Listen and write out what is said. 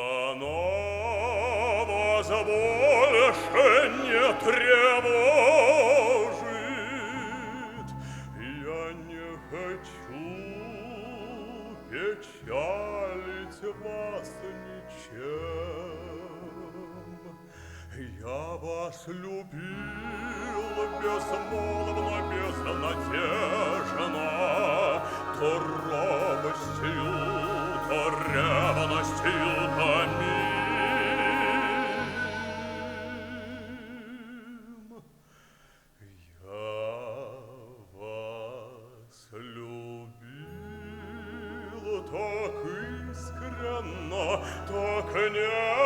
Она вас больше не тревожит. Я не хочу печалить вас ничем. Я вас любил безмолвно, безнадежно, то робостью, то ревностью томим. Я вас любил так искренно, так нежно,